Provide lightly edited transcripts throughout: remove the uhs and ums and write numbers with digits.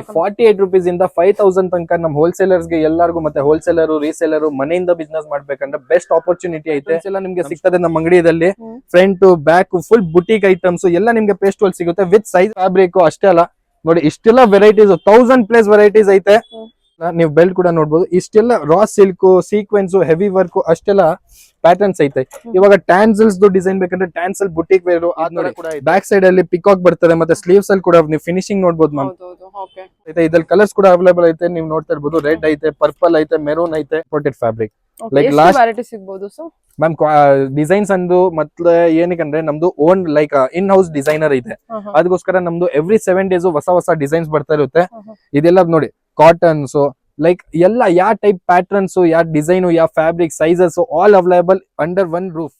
₹48 ಇಂದ 5,000 ತನಕ ನಮ್ ಹೋಲ್ಸೇಲರ್ಸ್ ಗೆ ಎಲ್ಲರಿಗೂ ಮತ್ತೆ ಹೋಲ್ಸೇಲರ್ ರೀಸೇಲರ್ ಮನೆಯಿಂದ ಬಿಸ್ನೆಸ್ ಮಾಡ್ಬೇಕಂದ್ರೆ ಬೆಸ್ಟ್ ಆಪರ್ಚುನಿಟಿ ಐತೆ. ಎಲ್ಲ ನಿಮ್ಗೆ ಸಿಗ್ತದೆ ನಮ್ಮ ಅಂಗಡಿಯಲ್ಲಿ. Front back full boutique items ಎಲ್ಲ ನಿಮ್ಗೆ ಪೇಸ್ಟ್ ಅಲ್ಲಿ ಸಿಗುತ್ತೆ ವಿತ್ ಸೈಜ್ ಫ್ಯಾಬ್ರಿಕ್. ಅಷ್ಟೇ ಅಲ್ಲ ನೋಡಿ, ಇಷ್ಟೆಲ್ಲ ವೆರೈಟೀಸ್ 1000+ ವೆರೈಟೀಸ್ ಐತೆ. ನೀವು ಬೆಲ್ಟ್ ಕೂಡ ನೋಡಬಹುದು. ಇಷ್ಟೆಲ್ಲ raw silk sequence heavy work ಅಷ್ಟೆಲ್ಲ ಪ್ಯಾಟರ್ನ್ಸ್ ಐತೆ. ಇವಾಗ ಟ್ಯಾನ್ಸಲ್ಸ್ ಡಿಸೈನ್ ಬೇಕಂದ್ರೆ ಟ್ಯಾನ್ಸಲ್ ಬುಟಿಕ್ ವೇರ್ ಬ್ಯಾಕ್ ಸೈಡ್ ಅಲ್ಲಿ ಪಿಕಾಕ್ ಬರ್ತದೆ. ಮತ್ತೆ ಸ್ಲೀವ್ಸ್ ಅಲ್ಲಿ ಕೂಡ ನೀವು ಫಿನಿಶಿಂಗ್ ನೋಡಬಹುದು ಮ್ಯಾಮ್. ಇದ್ರಲ್ಲಿ ಕಲರ್ಸ್ ಕೂಡ ಅವೈಲೇಬಲ್ ಐತೆ. ನೀವು ನೋಡ್ತಾ ಇರ್ಬೋದು, ರೆಡ್ ಐತೆ, ಪರ್ಪಲ್ ಐತೆ, ಮೆರೂನ್ ಐತೆ. Imported fabric like last ma'am designs ಅಂದು ಮತ್ತೆ ಏನಕ್ಕಂದ್ರೆ ನಮ್ದು own like in house designer ಇದೆ. ಅದಕ್ಕೋಸ್ಕರ ನಮ್ದು ಎವ್ರಿ 7 days ಹೊಸ ಡಿಸೈನ್ಸ್ ಬರ್ತಾ ಇರುತ್ತೆ. ಇದೆಲ್ಲ ನೋಡಿ ಕಾಟನ್ಸ್ ಲೈಕ್ ಎಲ್ಲ ಯಾವ ಟೈಪ್ ಪ್ಯಾಟರ್ನ್ಸ್, ಯಾವ ಡಿಸೈನ್, ಯಾವ fabric, sizes all available under one roof.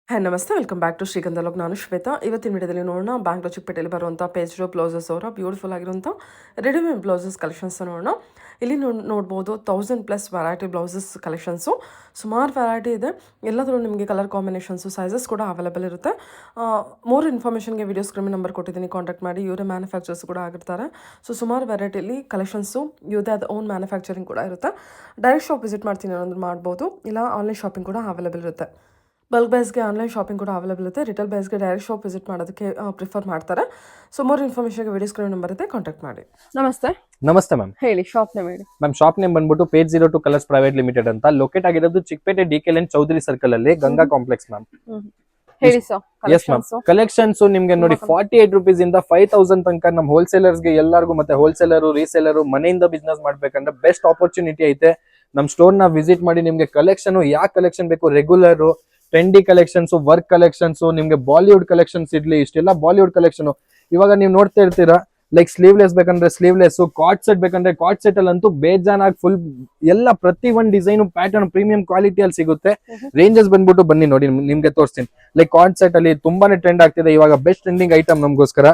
Hi ನಮಸ್ತೆ, ವೆಲ್ಕಮ್ ಬ್ಯಾಕ್ ಟು ಶ್ರೀಗಂಧ ಲೋಕ್. ನಾನು ಶ್ವೇತಾ. ಇವತ್ತಿನ ವಿಡಿಯೋದಲ್ಲಿ ನೋಡೋಣ ಬ್ಯಾಂಗ್ಳೂರ್ ಚಿಕ್ಕಪೇಟೆಯಲ್ಲಿ ಬರುವಂಥ ಪೇಜ್ರೋ ಬ್ಲೌಸಸ್ ಅವರ ಬ್ಯೂಟಿಫುಲ್ ಆಗಿರುವಂಥ ರೆಡಿಮೇಡ್ ಬ್ಲೌಸಸ್ ಕಲೆಕ್ಷನ್ಸ್ ನೋಡೋಣ. ಇಲ್ಲಿ ನೋಡ್ಬೋದು 1000+ ವೆರೈಟಿ ಬ್ಲೌಸಸ್ ಕಲೆಕ್ಷನ್ಸು. ಸುಮಾರು ವೆರೈಟಿ ಇದೆ. ಎಲ್ಲದರಲ್ಲೂ ನಿಮಗೆ ಕಲರ್ ಕಾಂಬಿನೇಷನ್ಸು ಸೈಜಸ್ ಕೂಡ ಅವೈಲೇಬಲ್ ಇರುತ್ತೆ. ಮೋರ್ ಇನ್ಫಾರ್ಮೇಷನ್ಗೆ ವಿಡಿಯೋ ಸ್ಕ್ರೀನ್ ನಂಬರ್ ಕೊಟ್ಟಿದ್ದೀನಿ, ಕಾಂಟ್ಯಾಕ್ಟ್ ಮಾಡಿ. ಇವರೇ ಮ್ಯಾನುಫ್ಯಾಕ್ಚರ್ಸ್ ಕೂಡ ಆಗಿರ್ತಾರೆ. ಸೊ ಸುಮಾರು ವೆರೈಟಿಯಲ್ಲಿ ಕಲೆಕ್ಷನ್ಸು ಇವ್ರದೇ ಆದ ಓನ್ ಮ್ಯಾನುಫ್ಯಾಕ್ಚರಿಂಗ್ ಕೂಡ ಇರುತ್ತೆ. ಡೈರೆಕ್ಟ್ ಶಾಪ್ ವಿಸಿಟ್ ಮಾಡ್ತೀನಿ ಅನ್ನೋದು ಮಾಡ್ಬೋದು, ಇಲ್ಲ ಆನ್ಲೈನ್ ಶಾಪಿಂಗ್ ಕೂಡ ಅವೈಲೇಬಲ್ ಇರುತ್ತೆ. ಬಲ್ಕ್ ಬೇಸ್ಗೆ ಆನ್ಲೈನ್ ಶಾಪಿಂಗ್ ಕೂಡ ಅವೈಲೇಬಲ್ ಇರುತ್ತೆ. ರಿಟೇಲ್ ಬೇಸ್ಗೆ ಡೈರೆಕ್ಟ್ ಶಾಪ್ ವಿಸಿಟ್ ಮಾಡೋದಕ್ಕೆ ಪ್ರಿಫರ್ ಮಾಡ್ತಾರೆ. ಸೊ ಮೋರ್ ಇನ್ಫಾರ್ಮೇಷನ್ಗೆ ವಿಡಿಯೋ ಸ್ಕ್ರೀನ್ ನಂಬರ್ ಇದೆ, ಕಾಂಟ್ಯಾಕ್ಟ್ ಮಾಡಿ. ನಮಸ್ತೆ. ನಮಸ್ತೆ ಮ್ಯಾಮ್, ಹೇಳಿ ಶಾಪ್ ನೇಮ್ ಹೇಳಿ. ಮ್ಯಾಮ್ ಶಾಪ್ ನೇಮ್ ಬಂದ್ಬಿಟ್ಟು ಪೇಜ್ 02 ಕಲರ್ಸ್ ಪ್ರೈವೇಟ್ ಲಿಮಿಟೆಡ್ ಅಂತ. ಲೊಕೇಟ್ ಆಗಿರೋದು ಚಿಕ್ಕಪೇಟೆ DK ಚೌಧರಿ ಸರ್ಕಲ್ ಅಲ್ಲಿ, ಗಂಗಾ ಕಾಂಪ್ಲೆಕ್ಸ್ ಮ್ಯಾಮ್. ಹೇಳಿ ಸರ್. ಎಸ್ ಮ್ಯಾಮ್, ಕಲೆಕ್ಷನ್ಸ್ ನಿಮ್ಗೆ ನೋಡಿ ₹48 ಇಂದ 5,000 ತನಕ ನಮ್ ಹೋಲ್ಸೇಲರ್ಸ್ ಗೆ ಎಲ್ಲರಿಗೂ ಮತ್ತೆ ಹೋಲ್ಸೇಲರ್ ರೀಸೇಲರ್ ಮನೆಯಿಂದ ಬಿಸ್ನೆಸ್ ಮಾಡ್ಬೇಕಂದ್ರೆ ಬೆಸ್ಟ್ ಆಪರ್ಚುನಿಟಿ ಐತೆ. ನಮ್ ಸ್ಟೋರ್ ನ ವಿಸಿಟ್ ಮಾಡಿ. ನಿಮ್ಗೆ ಕಲೆಕ್ಷನ್ ಯಾವ ಕಲೆಕ್ಷನ್ ಬೇಕು, regular, trendy collections, work collections, ನಿಮ್ಗೆ ಬಾಲಿವುಡ್ ಕಲೆಕ್ಷನ್ಸ್ ಇರ್ಲಿ, ಇಷ್ಟೆಲ್ಲ ಬಾಲಿವುಡ್ ಕಲೆಕ್ಷನ್. ಇವಾಗ ನೀವು ನೋಡ್ತಾ ಇರ್ತೀರಾ, ಲೈಕ್ ಸ್ಲೀವ್ಲೆಸ್ ಬೇಕಂದ್ರೆ ಸ್ಲೀವ್ಲೆಸ್, ಕಾರ್ಡ್ ಸೆಟ್ ಬೇಕಂದ್ರೆ ಕಾರ್ಡ್ ಸೆಟ್ ಅಲ್ಲಂತೂ ಬೇಜಾನಾಗಿ ಫುಲ್ ಎಲ್ಲ ಪ್ರತಿ ಒಂದ್ ಡಿಸೈನ್ ಪ್ಯಾಟರ್ನ್ ಪ್ರೀಮಿಯಂ ಕ್ವಾಲಿಟಿ ಅಲ್ಲಿ ಸಿಗುತ್ತೆ. ರೇಂಜಸ್ ಬಂದ್ಬಿಟ್ಟು ಬನ್ನಿ ನೋಡಿ, ನಿಮ್ಗೆ ತೋರಿಸ್ತೀನಿ. ಲೈಕ್ ಕಾರ್ಡ್ ಸೆಟ್ ಅಲ್ಲಿ ತುಂಬಾನೇ ಟ್ರೆಂಡ್ ಆಗ್ತಿದೆ ಇವಾಗ. ಬೆಸ್ಟ್ ಟ್ರೆಂಡಿಂಗ್ ಐಟಮ್ ನಮ್ಗೋಸ್ಕರ.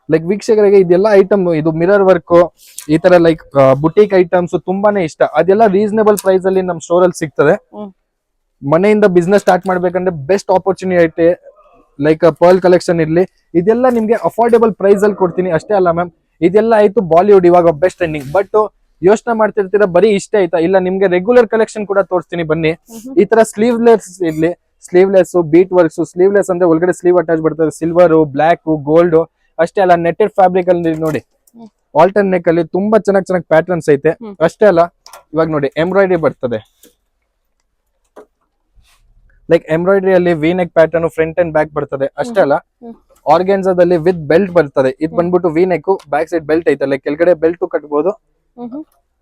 ಲೈಕ್ ವೀಕ್ಷಕರಿಗೆ ಇದೆಲ್ಲ ಐಟಮ್, ಇದು ಮಿರರ್ ವರ್ಕ್, ಈ ತರ ಲೈಕ್ ಬುಟಿಕ್ ಐಟಮ್ಸ್ ತುಂಬಾನೇ ಇಷ್ಟ. ಅದೆಲ್ಲ ರೀಸನೇಬಲ್ ಪ್ರೈಸ್ ಅಲ್ಲಿ ನಮ್ ಸ್ಟೋರ್ ಅಲ್ಲಿ ಸಿಗ್ತದೆ. ಮನೆಯಿಂದ ಬಿಸ್ನೆಸ್ ಸ್ಟಾರ್ಟ್ ಮಾಡ್ಬೇಕಂದ್ರೆ ಬೆಸ್ಟ್ ಆಪರ್ಚುನಿಟಿ ಐತೆ. ಲೈಕ್ ಪರ್ಲ್ ಕಲೆಕ್ಷನ್ ಇರ್ಲಿ, ಇದೆಲ್ಲ ನಿಮ್ಗೆ ಅಫೋರ್ಡೆಬಲ್ ಪ್ರೈಸ್ ಅಲ್ಲಿ ಕೊಡ್ತೀನಿ. ಅಷ್ಟೇ ಅಲ್ಲ ಮ್ಯಾಮ್, ಇದೆಲ್ಲ ಆಯ್ತು ಬಾಲಿವುಡ್ ಇವಾಗ ಬೆಸ್ಟ್ ಟ್ರೆಂಡಿಂಗ್. ಬಟ್ ಯೋಚನೆ ಮಾಡ್ತಿರ್ತೀರಾ ಬರೀ ಇಷ್ಟ ಆಯ್ತಾ, ಇಲ್ಲ ನಿಮ್ಗೆ ರೆಗ್ಯುಲರ್ ಕಲೆಕ್ಷನ್ ಕೂಡ ತೋರಿಸ್ತೀನಿ ಬನ್ನಿ. ಈ ತರ ಸ್ಲೀವ್ಲೆಸ್ ಇರ್ಲಿ, ಸ್ಲೀವ್ಲೆಸ್ ಬೀಟ್ ವರ್ಕ್ಸ್. ಸ್ಲೀವ್ಲೆಸ್ ಅಂದ್ರೆ ಒಳಗಡೆ ಸ್ಲೀವ್ ಅಟ್ಯಾಚ್ ಬರ್ತದೆ, ಸಿಲ್ವರ್, ಬ್ಲಾಕ್, ಗೋಲ್ಡ್. ಅಷ್ಟೇ ಅಲ್ಲ ನೆಟ್ಟೆಡ್ ಫ್ಯಾಬ್ರಿಕ್ ಅಲ್ಲಿ ನೋಡಿ, ಆಲ್ಟರ್ನ್ ನೆಕ್ ಅಲ್ಲಿ ತುಂಬಾ ಚೆನ್ನಾಗಿ ಪ್ಯಾಟರ್ನ್ಸ್ ಐತೆ. ಅಷ್ಟೇ ಅಲ್ಲ ಇವಾಗ ನೋಡಿ ಎಂಬ್ರಾಯ್ಡ್ರಿ ಬರ್ತದೆ. ಲೈಕ್ ಎಂಬ್ರಾಯ್ಡ್ರಿ ಅಲ್ಲಿ V neck pattern front and back ಬರ್ತದೆ. ಅಷ್ಟೇ ಅಲ್ಲ ಆರ್ಗೆನ್ಸಾದಲ್ಲಿ ವಿತ್ ಬೆಲ್ಟ್ ಬರ್ತದೆ. ಇದು ಬಂದ್ಬಿಟ್ಟು V neck, back side belt ಐತೆ. ಲೈಕ್ ಕೆಳಗಡೆ ಬೆಲ್ಟ್ ಕಟ್ಬೋದು.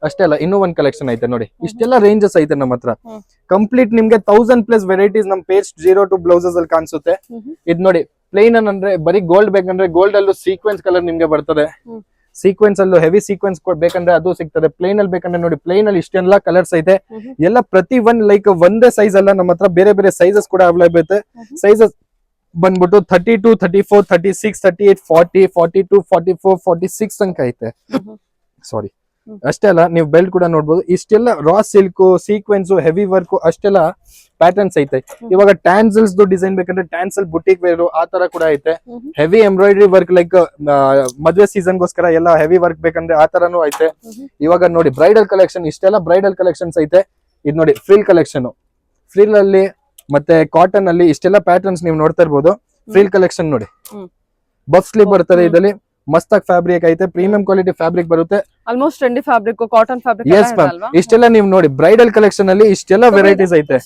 ಅಷ್ಟೇ ಅಲ್ಲ ಇನ್ನೂ ಒಂದ್ ಕಲೆಕ್ಷನ್ ಐತೆ ನೋಡಿ. ಇಷ್ಟೆಲ್ಲ ರೇಂಜಸ್ ಐತೆ ನಮ್ಮ ಹತ್ರ. ಕಂಪ್ಲೀಟ್ ನಿಮ್ಗೆ 1000+ ವೆರೈಟೀಸ್ ನಮ್ ಪೇಜ್ 02 ಬ್ಲೌಸಸ್ ಅಲ್ಲಿ ಕಾಣಿಸುತ್ತೆ. ಇದ್ ನೋಡಿ ಪ್ಲೇನ್ ಅಂದ್ರೆ ಬರೀ ಗೋಲ್ಡ್ ಬೇಕಂದ್ರೆ ಗೋಲ್ಡ್ ಅಲ್ಲೂ ಸೀಕ್ವೆನ್ಸ್ ಕಲರ್ ನಿಮ್ಗೆ ಬರ್ತದೆ. ಸೀಕ್ವೆನ್ಸ್ ಅಲ್ಲೂ ಹೆವಿ ಸೀಕ್ವೆನ್ಸ್ ಬೇಕಂದ್ರೆ ಅದು ಸಿಗ್ತದೆ. ಪ್ಲೇನ್ ಅಲ್ಲಿ ಬೇಕಂದ್ರೆ ನೋಡಿ, ಪ್ಲೇನ್ ಅಲ್ಲಿ ಇಷ್ಟೆಲ್ಲ ಕಲರ್ಸ್ ಐತೆ. ಎಲ್ಲ ಪ್ರತಿ ಒಂದ್ ಲೈಕ್ ಒಂದೇ ಸೈಜ್ ಅಲ್ಲ, ನಮ್ಮ ಹತ್ರ ಬೇರೆ ಬೇರೆ ಸೈಜಸ್ ಕೂಡ ಅವೈಲೇಬಲ್ ಐತೆ. ಸೈಜಸ್ ಬಂದ್ಬಿಟ್ಟು 32, 34, 36, 38, 40, 42, 44, 46 ತನಕ ಐತೆ. ಸಾರಿ, ಅಷ್ಟೇ ಅಲ್ಲ ನೀವು ಬೆಲ್ಟ್ ಕೂಡ ನೋಡ್ಬೋದು. ಇಷ್ಟೆಲ್ಲ raw silk sequence heavy work ಅಷ್ಟೆಲ್ಲ ಪ್ಯಾಟರ್ನ್ಸ್ ಐತೆ. ಇವಾಗ ಟ್ಯಾನ್ಸಲ್ಸ್ ಡಿಸೈನ್ ಬೇಕಂದ್ರೆ ಟ್ಯಾನ್ಸಲ್ ಬುಟಿಕ್ ವೇರ್ ಆ ತರ ಕೂಡ ಐತೆ. ಹೆವಿ ಎಂಬ್ರಾಯ್ಡ್ರಿ ವರ್ಕ್ ಲೈಕ್ ಮದ್ವೆ ಸೀಸನ್ ಗೋಸ್ಕರ ಎಲ್ಲ ಹೆವಿ ವರ್ಕ್ ಬೇಕಂದ್ರೆ ಆ ತರನು ಐತೆ. ಇವಾಗ ನೋಡಿ ಬ್ರೈಡಲ್ ಕಲೆಕ್ಷನ್, ಇಷ್ಟೆಲ್ಲ ಬ್ರೈಡಲ್ ಕಲೆಕ್ಷನ್ಸ್ ಐತೆ. ಇದ್ ನೋಡಿ ಫ್ರಿಲ್ ಕಲೆಕ್ಷನ್, ಫ್ರಿಲ್ ಅಲ್ಲಿ ಮತ್ತೆ ಕಾಟನ್ ಅಲ್ಲಿ ಇಷ್ಟೆಲ್ಲ ಪ್ಯಾಟರ್ನ್ಸ್ ನೀವು ನೋಡ್ತಾ ಇರ್ಬೋದು. ಫ್ರಿಲ್ ಕಲೆಕ್ಷನ್ ನೋಡಿ, ಬಫ್ ಸ್ಲೀವ್ ಬರ್ತದೆ. ಇದರಲ್ಲಿ ಮಸ್ತಾಗಿ ಫ್ಯಾಬ್ರಿಕ್ ಐತೆ, ಪ್ರೀಮಿಯಂ ಕ್ವಾಲಿಟಿ ಫ್ಯಾಬ್ರಿಕ್ ಬರುತ್ತೆ. Almost trendy fabric, cotton fabric. Yes ma'am, ಇಷ್ಟೆಲ್ಲ ನೀವು ನೋಡಿ ಬ್ರೈಡಲ್ ಕಲೆಕ್ಷನ್ ಅಲ್ಲಿ ಇಷ್ಟೆಲ್ಲ ವೆರೈಟೀಸ್ ಐತೆ.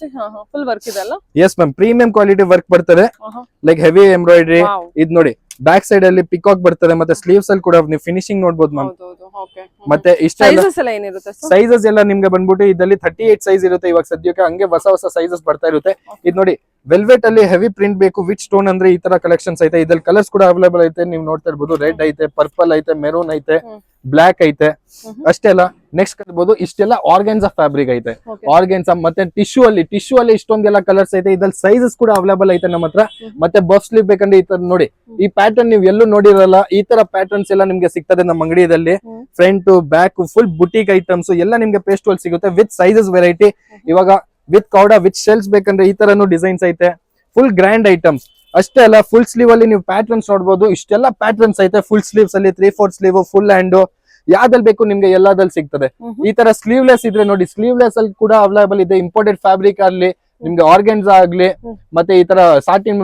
ಫುಲ್ ವರ್ಕ್ ಇದೆ ಅಲ್ಲ? Yes ma'am, premium quality work ಬರ್ತದೆ. Like heavy embroidery. ಇದ್ ನೋಡಿ ಬ್ಯಾಕ್ ಸೈಡ್ ಅಲ್ಲಿ ಪಿಕಾಕ್ ಬರ್ತದೆ. ಮತ್ತೆ ಸ್ಲೀವ್ಸ್ ಅಲ್ಲಿ ಕೂಡ ನೀವು ಫಿನಿಶಿಂಗ್ ನೋಡಬಹುದು ಮ್ಯಾಮ್. ಮತ್ತೆ ಇಷ್ಟೆಲ್ಲ ಸೈಜಸ್ ಎಲ್ಲ ನಿಮ್ಗೆ ಬಂದ್ಬಿಟ್ಟು ಇದರಲ್ಲಿ 38 ಸೈಜ್ ಇರುತ್ತೆ ಇವಾಗ ಸದ್ಯಕ್ಕೆ. ಹಂಗೆ ಹೊಸ ಸೈಜಸ್ ಬರ್ತಾ ಇರುತ್ತೆ. ಇದ್ ನೋಡಿ ವೆಲ್ವೆಟ್ ಅಲ್ಲಿ ಹೆವಿ ಪ್ರಿಂಟ್ ಬೇಕು ವಿತ್ ಸ್ಟೋನ್ ಅಂದ್ರೆ ಈ ತರ ಕಲೆಕ್ಷನ್ಸ್ ಐತೆ. ಇದ್ರಲ್ಲಿ ಕಲರ್ಸ್ ಕೂಡ ಅವೈಲೇಬಲ್ ಐತೆ. ನೀವು ನೋಡ್ತಾ ಇರ್ಬೋದು, ರೆಡ್ ಐತೆ, ಪರ್ಪಲ್ ಐತೆ, ಮೆರೂನ್ ಐತೆ, ಬ್ಲಾಕ್ ಐತೆ. ಅಷ್ಟೇ ಅಲ್ಲ ನೆಕ್ಸ್ಟ್ ಕಟ್ಬೋದು ಇಷ್ಟೆಲ್ಲ ಆರ್ಗೆನ್ಸಾ ಫ್ಯಾಬ್ರಿಕ್ ಐತೆ. ಆರ್ಗೆನ್ಸಾ ಮತ್ತೆ ಟಿಶ್ಯೂ ಅಲ್ಲಿ ಇಷ್ಟೊಂದೆಲ್ಲ ಕಲರ್ಸ್ ಐತೆ. ಇದ್ರಲ್ಲಿ ಸೈಜಸ್ ಕೂಡ ಅವೈಲೇಬಲ್ ಐತೆ ನಮ್ಮ ಹತ್ರ. ಮತ್ತೆ ಬಫ್ ಸ್ಲೀವ್ ಬೇಕಂದ್ರೆ ಈ ತರ ನೋಡಿ, ಈ ಪ್ಯಾಟರ್ನ್ ನೀವು ಎಲ್ಲೂ ನೋಡಿರಲ್ಲ. ಈ ತರ ಪ್ಯಾಟರ್ನ್ಸ್ ಎಲ್ಲ ನಿಮ್ಗೆ ಸಿಗ್ತದೆ ನಮ್ಮ ಅಂಗಡಿಯಲ್ಲಿ. Front back full boutique items ಎಲ್ಲ ನಿಮ್ಗೆ ಪೇಸ್ಟ್ ಅಲ್ಲಿ ಸಿಗುತ್ತೆ ವಿತ್ ಸೈಜಸ್ ವೆರೈಟಿ. ಇವಾಗ ವಿತ್ ಕೌಡ ವಿತ್ ಶೆಲ್ಸ್ ಬೇಕಂದ್ರೆ ಈ ತರನು ಡಿಸೈನ್ಸ್ ಐತೆ. Full grand items. ಅಷ್ಟೇ ಅಲ್ಲ ಫುಲ್ ಸ್ಲೀವ್ ಅಲ್ಲಿ ನೀವು ಪ್ಯಾಟರ್ನ್ಸ್ ನೋಡ್ಬೋದು. ಇಷ್ಟೆಲ್ಲ ಪ್ಯಾಟರ್ನ್ಸ್ ಐತೆ ಫುಲ್ ಸ್ಲೀವ್ಸ್ ಅಲ್ಲಿ 3/4 ಸ್ಲೀವ್, ಫುಲ್ ಹ್ಯಾಂಡ್, ಯಾವ್ದಲ್ಲಿ ಬೇಕು ನಿಮ್ಗೆ ಎಲ್ಲಾದಲ್ಲಿ ಸಿಗ್ತದೆ. ಈ ತರ ಸ್ಲೀವ್ಲೆಸ್ ಇದ್ರೆ ನೋಡಿ, ಸ್ಲೀವ್ಲೆಸ್ ಅಲ್ಲಿ ಕೂಡ ಅವೈಲೇಬಲ್ ಇದೆ. ಇಂಪೋರ್ಟೆಡ್ ಫ್ಯಾಬ್ರಿಕ್ ಆಗ್ಲಿ, ನಿಮ್ಗೆ ಆರ್ಗನ್ಸ್ ಆಗ್ಲಿ, ಮತ್ತೆ ಈ ತರ ಸಾಟಿನ್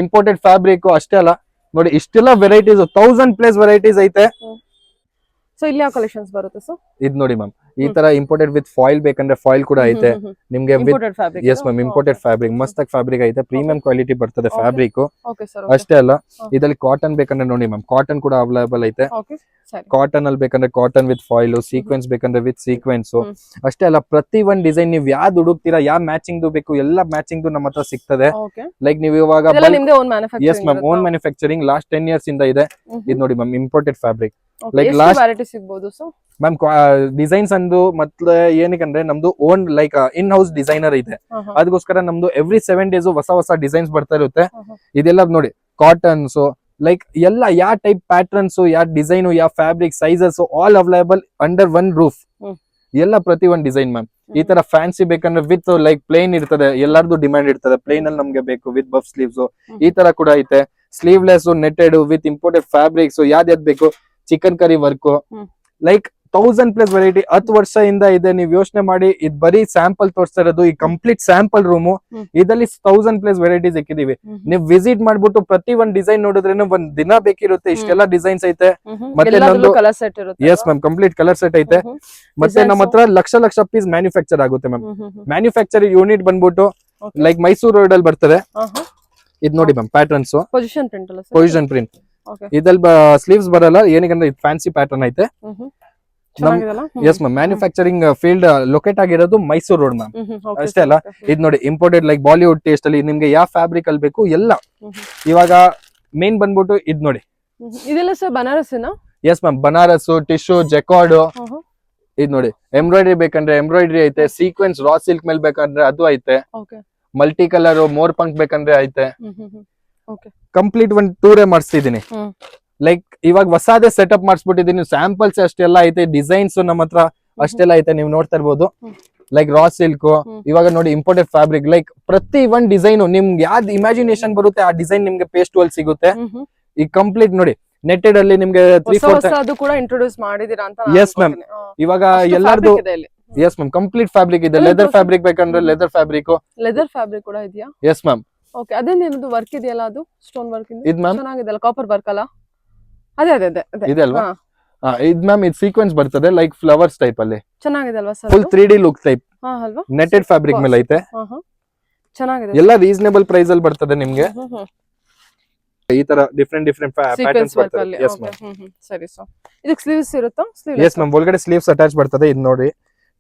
ಇಂಪೋರ್ಟೆಡ್ ಫ್ಯಾಬ್ರಿಕ್. ಅಷ್ಟೇ ಅಲ್ಲ ನೋಡಿ, ಇಷ್ಟೆಲ್ಲ ವೆರೈಟೀಸ್ 1000+ ವೆರೈಟೀಸ್ ಐತೆ. ಸೊ ಇಲ್ಲಿ ಯಾವ ಕಲೆಕ್ಷನ್ಸ್ ಬರುತ್ತೆ ಸರ್? ಇದ್ ನೋಡಿ ಮ್ಯಾಮ್, ಈ ತರ ಇಂಪೋರ್ಟೆಡ್ ವಿತ್ ಫಾಯಿಲ್ ಬೇಕಂದ್ರೆ ಫಾಯಿಲ್ ಕೂಡ ಐತೆ ನಿಮ್ಗೆ. ಎಸ್ ಮ್ಯಾಮ್, ಇಂಪೋರ್ಟೆಡ್ ಫ್ಯಾಬ್ರಿಕ್ ಮಸ್ತ್ ಆಗಿ ಫ್ಯಾಬ್ರಿಕ್ ಐತೆ, ಪ್ರೀಮಿಯಂ ಕ್ವಾಲಿಟಿ ಬರ್ತದೆ ಫ್ಯಾಬ್ರಿಕ್. ಅಷ್ಟೇ ಅಲ್ಲ, ಇದ್ರಲ್ಲಿ ಕಾಟನ್ ಬೇಕಂದ್ರೆ ನೋಡಿ ಮ್ಯಾಮ್, ಕಾಟನ್ ಕೂಡ ಅವೈಲೇಬಲ್ ಐತೆ. ಕಾಟನ್ ಅಲ್ಲಿ ಬೇಕಂದ್ರೆ ಕಾಟನ್ ವಿತ್ ಫಾಯಿಲ್, ಸೀಕ್ವೆನ್ಸ್ ಬೇಕಂದ್ರೆ ವಿತ್ ಸೀಕ್ವೆನ್ಸ್. ಅಷ್ಟೇ ಅಲ್ಲ, ಪ್ರತಿ ಒಂದ್ ಡಿಸೈನ್ ನೀವು ಯಾವ್ದು ಹುಡುಕ್ತೀರಾ, ಯಾವ ಮ್ಯಾಚಿಂಗ್ ಬೇಕು, ಎಲ್ಲ ಮ್ಯಾಚಿಂಗ್ ನಮ್ಮ ಹತ್ರ ಸಿಗ್ತದೆ. ಲೈಕ್ ನೀವು ಇವಾಗ yes ma'am, own manufacturing last 10 years ಇಂದ ಇದೆ. ಇದು ನೋಡಿ ma'am, imported fabric. Like last ಸಿಗಬಹುದು ಮ್ಯಾಮ್, ಡಿಸೈನ್ಸ್ ಅಂದು ಮತ್ತೆ ಏನಕ್ಕಂದ್ರೆ ನಮ್ದು own like in house designer ಇದೆ. ಅದಕ್ಕೋಸ್ಕರ ನಮ್ದು ಎವ್ರಿ 7 days ಹೊಸ ಡಿಸೈನ್ಸ್ ಬರ್ತಾ ಇರುತ್ತೆ. ಇದೆಲ್ಲ ನೋಡಿ ಕಾಟನ್ಸ್, ಲೈಕ್ ಎಲ್ಲ ಯಾವ ಟೈಪ್ ಪ್ಯಾಟರ್ನ್ಸ್, ಯಾವ ಡಿಸೈನ್, ಯಾವ fabric, sizes all available under one roof. ಎಲ್ಲ ಪ್ರತಿ ಒಂದ್ ಡಿಸೈನ್ ಮ್ಯಾಮ್. ಈ ತರ ಫ್ಯಾನ್ಸಿ ಬೇಕಂದ್ರೆ ವಿತ್ ಲೈಕ್ ಪ್ಲೇನ್ ಇರ್ತದೆ, ಎಲ್ಲಾರ್ದು ಡಿಮ್ಯಾಂಡ್ ಇರ್ತದೆ. ಪ್ಲೇನ್ ಅಲ್ಲಿ ನಮ್ಗೆ ಬೇಕು ವಿತ್ ಬಫ್ ಸ್ಲೀವ್ಸ್, ಈ ತರ ಕೂಡ ಐತೆ. Sleeveless, netted with imported fabrics, ಯಾವ್ದು ಬೇಕು, chicken curry work, like 1000+ variety. 10 ವರ್ಷದಿಂದ ಇದೆ. ನೀವು ಯೋಚನೆ ಮಾಡಿ, ಇದು ಬರೀ ಸ್ಯಾಂಪಲ್ ತೋರಿಸ್ತಾ ಇರೋದು, ಈ ಕಂಪ್ಲೀಟ್ ಸ್ಯಾಂಪಲ್ ರೂಮು. ಇದರಲ್ಲಿ 1000+ ವೆರೈಟೀಸ್ ಇಕ್ಕಿದೀವಿ. ನೀವು ವಿಸಿಟ್ ಮಾಡ್ಬಿಟ್ಟು ಪ್ರತಿ ಒಂದ್ ಡಿಸೈನ್ ನೋಡಿದ್ರೇನು ಒಂದ್ ದಿನ ಬೇಕಿರುತ್ತೆ. ಇಷ್ಟೆಲ್ಲ ಡಿಸೈನ್ಸ್ ಐತೆ. ಮತ್ತೆ ನಮ್ದು yes ma'am, complete colour set ಐತೆ. ಮತ್ತೆ ನಮ್ಮ ಹತ್ರ ಲಕ್ಷ ಪೀಸ್ ಮ್ಯಾನುಫ್ಯಾಕ್ಚರ್ ಆಗುತ್ತೆ ಮ್ಯಾಮ್. ಮ್ಯಾನುಫ್ಯಾಕ್ಚರ್ ಯೂನಿಟ್ ಬಂದ್ಬಿಟ್ಟು ಲೈಕ್ ಮೈಸೂರು ರೋಡ್ ಅಲ್ಲಿ ಬರ್ತದೆ. ಇದ್ ನೋಡಿ ಮ್ಯಾಮ್, ಪ್ಯಾಟರ್ನ್ಸ್ ಪೊಸಿಷನ್ ಪ್ರಿಂಟ್. ಇದ್ರಲ್ಲಿ ಸ್ಲೀವ್ಸ್ ಬರಲ್ಲ, ಏನಕ್ಕಂದ್ರೆ ಇದು ಫ್ಯಾನ್ಸಿ ಪ್ಯಾಟರ್ನ್ ಐತೆ. Yes ma'am, manufacturing field locate ಆಗಿರೋದು ಮೈಸೂರು ರೋಡ್ ಮ್ಯಾಮ್. ಅಷ್ಟೇ ಅಲ್ಲ, ಇದ್ ನೋಡಿ ಇಂಪೋರ್ಟೆಡ್ ಲೈಕ್ ಬಾಲಿವುಡ್ ಟೇಸ್ಟ್ ಅಲ್ಲಿ ನಿಮ್ಗೆ ಯಾವ ಫ್ಯಾಬ್ರಿಕ್ ಅಲ್ಲಿ ಬೇಕು ಎಲ್ಲ. ಇವಾಗ ಮೇನ್ ಬಂದ್ಬಿಟ್ಟು ಇದ್ ನೋಡಿ, ಇದೆಲ್ಲ ಸರ್ ಬನಾರಸ್ಸಿನ? Yes ma'am, Banaras, tissue, jacquard. ಇದ್ ನೋಡಿ, ಎಂಬ್ರಾಯ್ಡ್ರಿ ಬೇಕಂದ್ರೆ ಎಂಬ್ರಾಯ್ಡ್ರಿ ಐತೆ. ಸೀಕ್ವೆನ್ಸ್ ರಾ ಸಿಲ್ಕ್ ಮೇಲೆ ಬೇಕಂದ್ರೆ ಅದು ಐತೆ. ಮಲ್ಟಿ ಕಲರ್ ಮೋರ್ ಪಂಕ್ ಬೇಕಂದ್ರೆ ಐತೆ. ಕಂಪ್ಲೀಟ್ ಒಂದ್ ಟೂರೇ ಮಾಡಿಸ್ತಿದೀನಿ. ಲೈಕ್ ಇವಾಗ ಹೊಸಾದೇ ಸೆಟಪ್ ಮಾಡಿಸ್ಬಿಟ್ಟಿದೀನಿ. ಸ್ಯಾಂಪಲ್ಸ್ ಅಷ್ಟೆಲ್ಲ ಐತೆ, ಡಿಸೈನ್ಸ್ ನಮ್ಮ ಹತ್ರ ಅಷ್ಟೆಲ್ಲ ಐತೆ, ನೀವು ನೋಡ್ತಾ ಇರ್ಬೋದು. ಲೈಕ್ ರಾ ಸಿಲ್ಕ್, ಇವಾಗ ನೋಡಿ ಇಂಪೋರ್ಟೆಡ್ ಫ್ಯಾಬ್ರಿಕ್. ಲೈಕ್ ಪ್ರತಿ ಒಂದ್ ಡಿಸೈನ್ ನಿಮ್ಗೆ ಯಾವ್ದು ಇಮ್ಯಾಜಿನೇಷನ್ ಬರುತ್ತೆ ಆ ಡಿಸೈನ್ ನಿಮ್ಗೆ ಪೇಸ್ಟ್ ಅಲ್ಲಿ ಸಿಗುತ್ತೆ. ಈ ಕಂಪ್ಲೀಟ್ ನೋಡಿ, ನೆಟ್ಟೆಡ್ ಅಲ್ಲಿ ನಿಮ್ಗೆ 3/4 ಕೂಡ ಇಂಟ್ರೊಡ್ಯೂಸ್ ಮಾಡಿದೀರಾ ಅಂತ. ಎಸ್ ಮ್ಯಾಮ್, ಇವಾಗ ಎಲ್ಲಾರ್ದು ಎಸ್ ಮ್ಯಾಮ್, ಕಂಪ್ಲೀಟ್ ಫ್ಯಾಬ್ರಿಕ್ ಇದೆ. ಲೆದರ್ ಫ್ಯಾಬ್ರಿಕ್ ಬೇಕಂದ್ರೆ ಲೆದರ್ ಫ್ಯಾಬ್ರಿಕ್ ಕೂಡ ಇದೆಯಾ? Yes ma'am. ಓಕೆ, ಅದೇನೇನದು ವರ್ಕ್ ಇದೆಯಲ್ಲ, ಅದು ಸ್ಟೋನ್ ವರ್ಕ್ ಚೆನ್ನಾಗಿದೆಲ್ಲ, ಕಾಪರ್ ವರ್ಕ್ ಅಲ್ಲ? ಅದೇ ಇದೆ ಅಲ್ವಾ? ಇದ್ ಮ್ಯಾಮ್, ಇದು ಸೀಕ್ವೆನ್ಸ್ ಬರ್ತದೆ ಲೈಕ್ ಫ್ಲವರ್ಸ್ ಟೈಪ್ ಅಲ್ಲಿ. ಚೆನ್ನಾಗಿದೆ ಅಲ್ವಾ sir? Full 3D look type netted fabric ಮೇಲೆ ಐತೆ. ಚೆನ್ನಾಗಿದೆ. ಎಲ್ಲ ರೀಸನೇಬಲ್ ಪ್ರೈಸ್ ಅಲ್ಲಿ ಬರ್ತದೆ ನಿಮ್ಗೆ. ಈ ತರ ಡಿಫರೆಂಟ್ ಪ್ಯಾಟರ್ನ್ಸ್ ಬರ್ತದೆ. Yes ma'am. ಸರಿ ಸರ್, ಇದಕ್ಕೆ ಸ್ಲೀವ್ಸ್ ಇರುತ್ತಾ? ಎಸ್ ಮ್ಯಾಮ್, ಒಳಗಡೆ ಸ್ಲೀವ್ಸ್ ಅಟ್ಯಾಚ್ ಬರ್ತದೆ. ಇದು ನೋಡಿ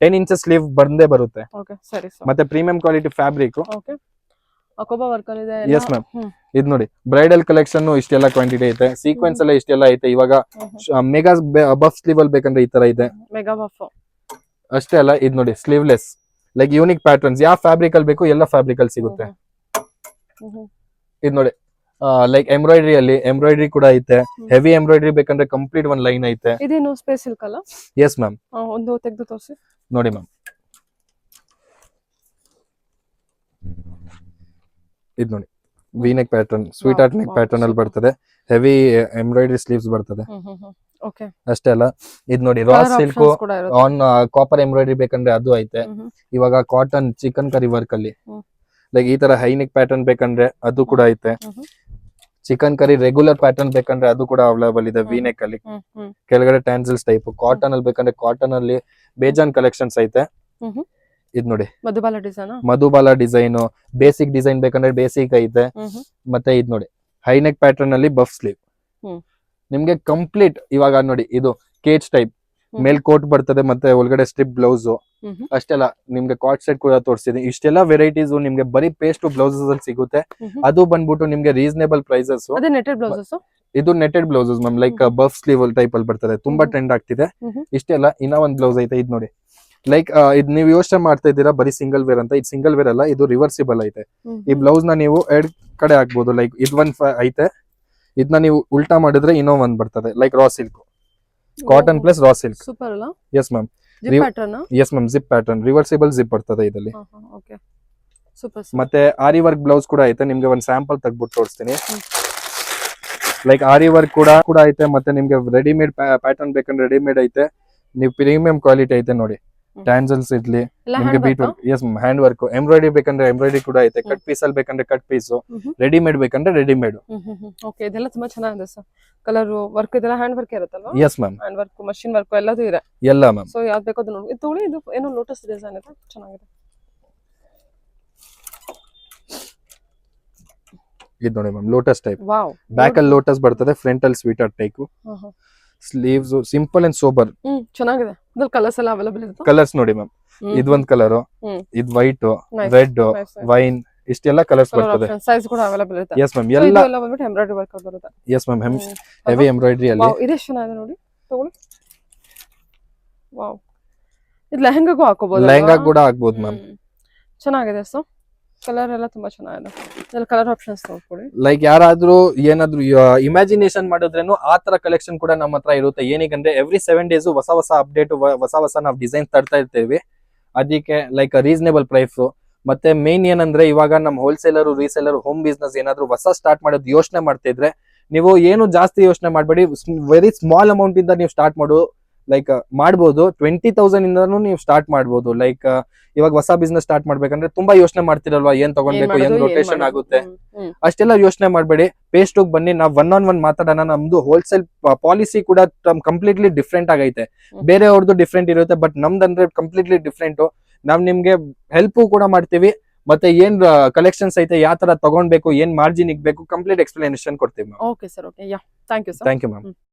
10 inches ಸ್ಲೀವ್ ಬಂದೇ ಬರುತ್ತೆ. ಓಕೆ, ಸರಿ ಸರ್. ಮತ್ತೆ ಪ್ರೀಮಿಯಂ ಕ್ವಾಲಿಟಿ ಫ್ಯಾಬ್ರಿಕ್. ಓಕೆ, ಅಕೋಬಾ ವರ್ಕ್ ಅಲ್ಲಿ ಇದೆ. ಎಸ್ ಮ್ಯಾಮ್, ಇದು ನೋಡಿ ಬ್ರೈಡಲ್ ಕಲೆಕ್ಷನ್ ಇಷ್ಟೆಲ್ಲ ಕ್ವಾಂಟಿಟಿ ಐತೆ. ಸೀಕ್ವೆನ್ಸ್ ಎಲ್ಲ ಇಷ್ಟೆಲ್ಲ ಐತೆ. ಇವಾಗ ಮೆಗಾ ಬಫ್ ಸ್ಲೀವ್ ಅಲ್ಲಿ ಬೇಕಂದ್ರೆ ಈ ತರ ಇದೆ, ಮೆಗಾ ಬಫ್. ಅಷ್ಟೇ ಅಲ್ಲ, ಇದು ನೋಡಿ ಸ್ಲೀವ್ಲೆಸ್ ಲೈಕ್ ಯೂನಿಕ್ ಪ್ಯಾಟರ್ನ್ಸ್. ಯಾವ ಫ್ಯಾಬ್ರಿಕ್ ಅಲ್ಲಿ ಬೇಕು ಎಲ್ಲ ಫ್ಯಾಬ್ರಿಕ್ ಅಲ್ಲಿ ಸಿಗುತ್ತೆ. ಇದು ನೋಡಿ ಲೈಕ್ ಎಂಬ್ರಾಯ್ಡ್ರಿ ಅಲ್ಲಿ ಎಂಬ್ರಾಯ್ಡ್ರಿ ಕೂಡ ಐತೆ. ಹೆವಿ ಎಂಬ್ರಾಯ್ಡ್ರಿ ಬೇಕಂದ್ರೆ ಕಂಪ್ಲೀಟ್ ಒಂದ್ ಲೈನ್ ಐತೆ. ಇದೇನು ಸ್ಪೇಸ್ ಸಿಲ್ಕ್ ಅಲ್ಲ? Yes ma'am. ಒಂದು ತೆಗೆದು ತೋರಿಸಿ ನೋಡಿ ಮ್ಯಾಮ್, ಇದು ನೋಡಿ ವಿನೆಕ್ pattern, sweet art neck pattern ಅಲ್ಲಿ ಬರ್ತದೆ. ಹೆವಿ ಎಂಬ್ರಾಯ್ಡ್ರಿ ಸ್ಲೀವ್ಸ್ ಬರ್ತದೆ. ಅಷ್ಟೇ ಅಲ್ಲ, ಇದು ನೋಡಿ raw silk on copper embroidery ಬೇಕಂದ್ರೆ ಅದು ಐತೆ. ಇವಾಗ ಕಾಟನ್ ಚಿಕನ್ ಕರಿ ವರ್ಕ್ ಅಲ್ಲಿ ಲೈಕ್ ಈ ತರ ಹೈನೆಕ್ ಪ್ಯಾಟರ್ನ್ ಬೇಕಂದ್ರೆ ಅದು ಕೂಡ ಐತೆ. ಚಿಕನ್ ಕರಿ ರೆಗ್ಯುಲರ್ ಪ್ಯಾಟರ್ನ್ ಬೇಕಂದ್ರೆ ಅದು ಕೂಡ ಅವೈಲೇಬಲ್ ಇದೆ ವಿನೆಕ್ ಅಲ್ಲಿ. ಕೆಳಗಡೆ ಟ್ಯಾನ್ಸಲ್ಸ್ ಟೈಪ್. ಕಾಟನ್ ಅಲ್ಲಿ ಬೇಕಂದ್ರೆ ಕಾಟನ್ ಅಲ್ಲಿ ಬೇಜಾನ್ ಕಲೆಕ್ಷನ್ಸ್ ಐತೆ. ಇದ್ ನೋಡಿ ಮಧುಬಾಲ ಡಿಸೈನ್, ಬೇಸಿಕ್ ಡಿಸೈನ್ ಬೇಕಂದ್ರೆ ಬೇಸಿಕ್ ಐತೆ. ಮತ್ತೆ ಇದ್ ನೋಡಿ ಹೈನೆಕ್ ಪ್ಯಾಟರ್ನ್ ಅಲ್ಲಿ ಬಫ್ ಸ್ಲೀವ್ ನಿಮ್ಗೆ ಕಂಪ್ಲೀಟ್. ಇವಾಗ ನೋಡಿ ಇದು ಕೇಜ್ ಟೈಪ್, ಮೇಲ್ ಕೋಟ್ ಬರ್ತದೆ, ಮತ್ತೆ ಒಳಗಡೆ ಸ್ಟ್ರಿಪ್ ಬ್ಲೌಸ್. ಅಷ್ಟೆಲ್ಲ ನಿಮ್ಗೆ ಕಾಟ್ ಸೆಟ್ ಕೂಡ ತೋರಿಸಿದೀನಿ. ಇಷ್ಟೆಲ್ಲ ವೆರೈಟೀಸ್ ನಿಮ್ಗೆ ಬರೀ ಪೇಸ್ಟ್ ಬ್ಲೌಸಸ್ ಅಲ್ಲಿ ಸಿಗುತ್ತೆ. ಅದು ಬಂದ್ಬಿಟ್ಟು ನಿಮ್ಗೆ ರೀಸನೇಬಲ್ ಪ್ರೈಸಸ್. ಇದು netted blouses ma'am, like puff sleeve type ಅಲ್ಲಿ ಬರ್ತದೆ. ತುಂಬಾ ಟ್ರೆಂಡ್ ಆಗ್ತಿದೆ. ಇಷ್ಟೆಲ್ಲ ಇನ್ನ ಒಂದ್ ಬ್ಲೌಸ್ ಐತೆ. ಇದ್ ನೋಡಿ ಲೈಕ್ ಇದ್ ನೀವು ಯೋಚನೆ ಮಾಡ್ತಾ ಇದ್ದೀರಾ ಬರೀ ಸಿಂಗಲ್ ವೇರ್ ಅಂತ. ಇದು ಸಿಂಗಲ್ ವೇರ್ ಅಲ್ಲ, ಇದು ರಿವರ್ಸಿಬಲ್ ಐತೆ. ಈ ಬ್ಲೌಸ್ ನ ನೀವು ಎರಡ್ ಕಡೆ ಹಾಕ್ಬೋದು. ಲೈಕ್ ಇದ್ ಒಂದ್ ಐತೆ, ಇದನ್ನ ನೀವು ಉಲ್ಟಾ ಮಾಡಿದ್ರೆ ಇನ್ನೋ ಒಂದ್ ಬರ್ತದೆ like raw silk, cotton plus raw silk. Yes ma'am. Yes ma'am, zip pattern reversible zip ಬರ್ತದೆ ಇದರಲ್ಲಿ. ಸೂಪರ್ ಮತ್ತೆ ಆರಿ ವರ್ಕ್ ಬ್ಲೌಸ್ ಕೂಡ ಐತೆ, ನಿಮ್ಗೆ ಒಂದ್ ಸ್ಯಾಂಪಲ್ ತೆಗ್ದ್ಬಿಟ್ಟು ತೋರಿಸ್ತೀನಿ. ಲೈಕ್ ಆರಿ ವರ್ಕ್ ಕೂಡ ಐತೆ, ಮತ್ತೆ ನಿಮ್ಗೆ ರೆಡಿಮೇಡ್ ಪ್ಯಾಟರ್ನ್ ಬೇಕಂದ್ರೆ ರೆಡಿಮೇಡ್ ಐತೆ, ನೀವು ಪ್ರೀಮಿಯಂ ಕ್ವಾಲಿಟಿ ಐತೆ ನೋಡಿ. ಟ್ಯಾನ್ಸಲ್ಸ್ ಇರ್ಲಿ ನಿಮ್ಗೆ bead work, yes hand work, embroidery ಬೇಕಂದ್ರೆ ಎಂಬ್ರಾಯ್ಡರಿ ಕೂಡ ಐತೆ, ಕಟ್ ಪೀಸ್ ಅಲ್ಲಿ ಬೇಕಂದ್ರೆ ಕಟ್ ಪೀಸ್, ರೆಡಿಮೇಡ್ ಬೇಕಂದ್ರೆ ರೆಡಿಮೇಡ್. ಓಕೆ, ಇದೆಲ್ಲ ತುಂಬಾ ಚೆನ್ನಾಗಿದೆ ಸರ್. ಕಲರ್ ವರ್ಕ್ ಇದೆಲ್ಲ ಹ್ಯಾಂಡ್ ವರ್ಕ್ ಇರುತ್ತಲ್ವಾ? Yes ma'am, hand work, machine work ಎಲ್ಲದೂ ಇದೆ. ಎಲ್ಲ ಮ್ಯಾಮ್. ಸೊ ಯಾವ್ದು ಬೇಕೋ ಅದು ನೋಡಿ. ಇದು ತಗೊಳ್ಳಿ, ಇದು ಏನೋ ಲೋಟಸ್ ಡಿಸೈನ್ ಇದೆ, ಚೆನ್ನಾಗಿದೆ. ಇದು ನೋಡಿ ma'am, lotus type. Wow, back ಅಲ್ಲಿ ಲೋಟಸ್ ಬರ್ತದೆ, ಫ್ರಂಟ್ ಅಲ್ಲಿ sweeter type. Sleeves simple and sober. ಚೆನ್ನಾಗಿದೆ. ಇದ್ರಲ್ಲಿ ಕಲರ್ಸ್ ಎಲ್ಲ ಅವೈಲೇಬಲ್ ಇದೆ. ಕಲರ್ಸ್ ನೋಡಿ ಮ್ಯಾಮ್, ಇದೊಂದ್ ಕಲರ್, ಇದು ವೈಟ್, ರೆಡ್, ವೈನ್, ಇಷ್ಟೆಲ್ಲ ಕಲರ್ಸ್ ಬರ್ತದೆ. ಸೈಜ್ ಕೂಡ ಅವೈಲೇಬಲ್ ಇದೆ. ಎಸ್ ಮ್ಯಾಮ್, ಎಲ್ಲ ಬಂದ್ಬಿಟ್ಟು ಎಂಬ್ರಾಯ್ಡರಿ ವರ್ಕ್ ಬರುತ್ತೆ. ಎಸ್ ಮ್ಯಾಮ್, ಹೆವಿ ಎಂಬ್ರಾಯ್ಡರಿ ಅಲ್ಲಿ. ವಾವ್, ಇದೆಷ್ಟು ಚೆನ್ನಾಗಿದೆ ನೋಡಿ, ತಗೊಳ್ಳಿ. ವಾವ್, ಇದು ಲೆಹಂಗಾಗೂ ಹಾಕೋಬಹುದು. ಲೆಹಂಗಾ ಕೂಡ ಹಾಕ್ಬೋದು ಮ್ಯಾಮ್. ಚೆನ್ನಾಗಿದೆ. ಸೊ ಕಲರ್ ಎಲ್ಲ ತುಂಬಾ ಚೆನ್ನಾಗಿದೆ. ಇದ್ರಲ್ಲಿ ಕಲರ್ ಆಪ್ಷನ್ಸ್ ನೋಡ್ಕೊಳ್ಳಿ. ಲೈಕ್ ಯಾರಾದ್ರೂ ಏನಾದ್ರು ಇಮ್ಯಾಜಿನೇಷನ್ ಮಾಡಿದ್ರೇನು ಆ ತರ ಕಲೆಕ್ಷನ್ ಕೂಡ ನಮ್ಮ ಹತ್ರ ಇರುತ್ತೆ. ಏನಕ್ಕಂದ್ರೆ ಎವ್ರಿ 7 days ಹೊಸ ಅಪ್ಡೇಟ್, ಹೊಸ ನಾವು ಡಿಸೈನ್ ತರ್ತಾ ಇರ್ತೀವಿ. ಅದಕ್ಕೆ ಲೈಕ್ ರೀಸನೇಬಲ್ ಪ್ರೈಸ್. ಮತ್ತೆ ಮೇನ್ ಏನಂದ್ರೆ ಇವಾಗ ನಮ್ಮ ಹೋಲ್ಸೇಲರ್, ರೀಸೇಲರ್, ಹೋಮ್ ಬಿಸ್ನೆಸ್ ಏನಾದ್ರು ಹೊಸ ಸ್ಟಾರ್ಟ್ ಮಾಡೋದು ಯೋಚನೆ ಮಾಡ್ತಾ ಇದ್ರೆ, ನೀವು ಏನು ಜಾಸ್ತಿ ಯೋಚನೆ ಮಾಡಬೇಡಿ. ವೆರಿ ಸ್ಮಾಲ್ ಅಮೌಂಟ್ ಇಂದ ನೀವು ಸ್ಟಾರ್ಟ್ ಲೈಕ್ ಮಾಡ್ಬೋದು. 20,000 ಇಂದನೂ ನೀವು ಸ್ಟಾರ್ಟ್ ಮಾಡ್ಬೋದು. ಲೈಕ್ ಇವಾಗ ಹೊಸ ಬಿಸ್ನೆಸ್ ಸ್ಟಾರ್ಟ್ ಮಾಡ್ಬೇಕಂದ್ರೆ ತುಂಬಾ ಯೋಚನೆ ಮಾಡ್ತಿರಲ್ವಾ, ಏನ್ ತಗೊಂಡ್ಬೇಕು, ಏನ್ ರೊಟೇಷನ್ ಆಗುತ್ತೆ, ಅಷ್ಟೆಲ್ಲ ಯೋಚನೆ ಮಾಡ್ಬೇಡಿ. ಪೇಸ್ಟ್ ಬನ್ನಿ, ನಾವು 1-on-1 ಮಾತಾಡೋಣ. ನಮ್ದು ಹೋಲ್ಸೇಲ್ ಪಾಲಿಸಿ ಕೂಡ ಕಂಪ್ಲೀಟ್ಲಿ ಡಿಫ್ರೆಂಟ್ ಆಗೈತೆ. ಬೇರೆಯವ್ರದ್ದು ಡಿಫ್ರೆಂಟ್ ಇರುತ್ತೆ, ಬಟ್ ನಮ್ದಂದ್ರೆ ಕಂಪ್ಲೀಟ್ಲಿ ಡಿಫ್ರೆಂಟ್. ನಾವ್ ನಿಮ್ಗೆ ಹೆಲ್ಪ್ ಕೂಡ ಮಾಡ್ತೀವಿ. ಮತ್ತೆ ಏನ್ ಕಲೆಕ್ಷನ್ಸ್ ಐತೆ, ಯಾವ ತರ ತಗೊಂಡ್ಬೇಕು, ಏನ್ ಮಾರ್ಜಿನ್ ಇಗ್ಬೇಕು, ಕಂಪ್ಲೀಟ್ ಎಕ್ಸ್ಪ್ಲನೇಷನ್ ಕೊಡ್ತೀವಿ. Okay sir, okay, yeah, thank you sir. Thank you ma'am.